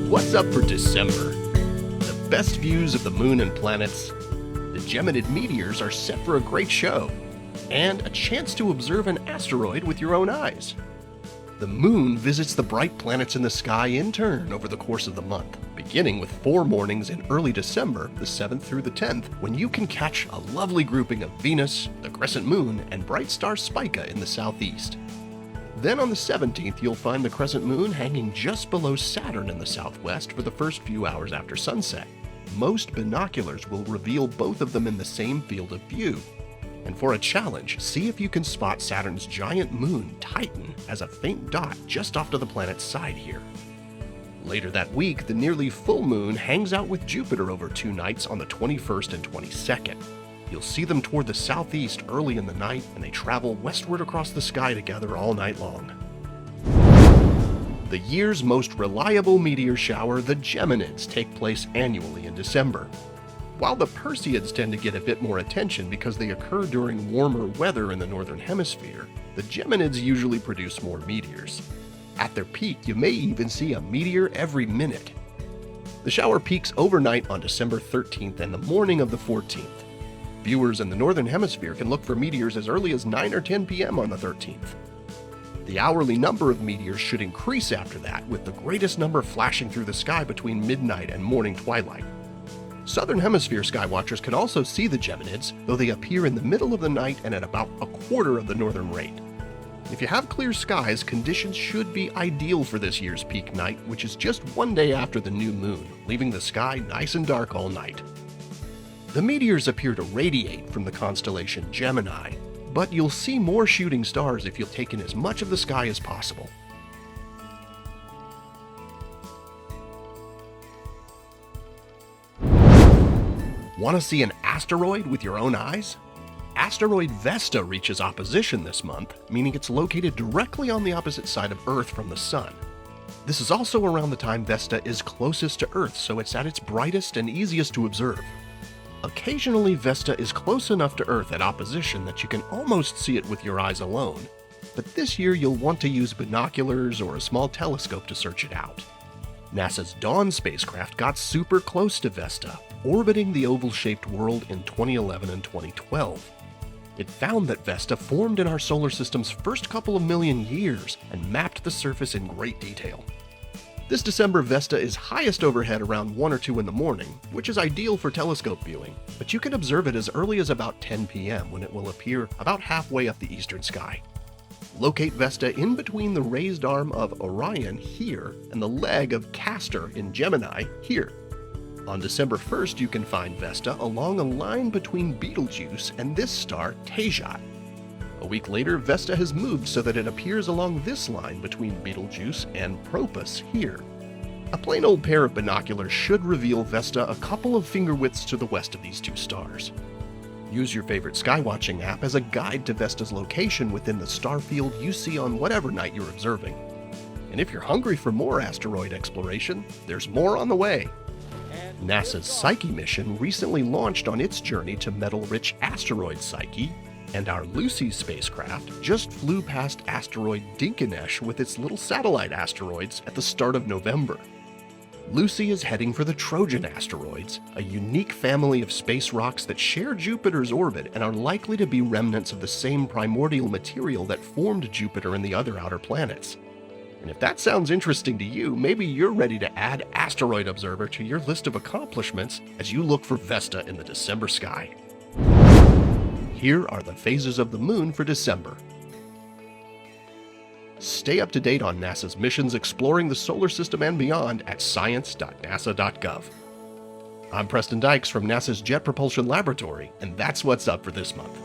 What's up for December? The best views of the moon and planets, the Geminid meteors are set for a great show, and a chance to observe an asteroid with your own eyes. The moon visits the bright planets in the sky in turn over the course of the month, beginning with 4 mornings in early December, the 7th through the 10th, when you can catch a lovely grouping of Venus, the crescent moon, and bright star Spica in the southeast. Then on the 17th, you'll find the crescent moon hanging just below Saturn in the southwest for the first few hours after sunset. Most binoculars will reveal both of them in the same field of view. And for a challenge, see if you can spot Saturn's giant moon, Titan, as a faint dot just off to the planet's side here. Later that week, the nearly full moon hangs out with Jupiter over 2 nights on the 21st and 22nd. You'll see them toward the southeast early in the night, and they travel westward across the sky together all night long. The year's most reliable meteor shower, the Geminids, take place annually in December. While the Perseids tend to get a bit more attention because they occur during warmer weather in the northern hemisphere, the Geminids usually produce more meteors. At their peak, you may even see a meteor every minute. The shower peaks overnight on December 13th and the morning of the 14th. Viewers in the northern hemisphere can look for meteors as early as 9 or 10 p.m. on the 13th. The hourly number of meteors should increase after that, with the greatest number flashing through the sky between midnight and morning twilight. Southern hemisphere skywatchers can also see the Geminids, though they appear in the middle of the night and at about a quarter of the northern rate. If you have clear skies, conditions should be ideal for this year's peak night, which is just 1 day after the new moon, leaving the sky nice and dark all night. The meteors appear to radiate from the constellation Gemini, but you'll see more shooting stars if you'll take in as much of the sky as possible. Want to see an asteroid with your own eyes? Asteroid Vesta reaches opposition this month, meaning it's located directly on the opposite side of Earth from the Sun. This is also around the time Vesta is closest to Earth, so it's at its brightest and easiest to observe. Occasionally, Vesta is close enough to Earth at opposition that you can almost see it with your eyes alone, but this year you'll want to use binoculars or a small telescope to search it out. NASA's Dawn spacecraft got super close to Vesta, orbiting the oval-shaped world in 2011 and 2012. It found that Vesta formed in our solar system's first couple of million years and mapped the surface in great detail. This December, Vesta is highest overhead around 1 or 2 in the morning, which is ideal for telescope viewing, but you can observe it as early as about 10 p.m. when it will appear about halfway up the eastern sky. Locate Vesta in between the raised arm of Orion here and the leg of Castor in Gemini here. On December 1st, you can find Vesta along a line between Betelgeuse and this star, Tejas. A week later, Vesta has moved so that it appears along this line between Betelgeuse and Propus here. A plain old pair of binoculars should reveal Vesta a couple of finger widths to the west of these 2 stars. Use your favorite skywatching app as a guide to Vesta's location within the star field you see on whatever night you're observing. And if you're hungry for more asteroid exploration, there's more on the way. NASA's Psyche mission recently launched on its journey to metal-rich asteroid Psyche, and our Lucy spacecraft just flew past asteroid Dinkinesh with its little satellite asteroids at the start of November. Lucy is heading for the Trojan asteroids, a unique family of space rocks that share Jupiter's orbit and are likely to be remnants of the same primordial material that formed Jupiter and the other outer planets. And if that sounds interesting to you, maybe you're ready to add Asteroid Observer to your list of accomplishments as you look for Vesta in the December sky. Here are the phases of the moon for December. Stay up to date on NASA's missions exploring the solar system and beyond at science.nasa.gov. I'm Preston Dykes from NASA's Jet Propulsion Laboratory, and that's what's up for this month.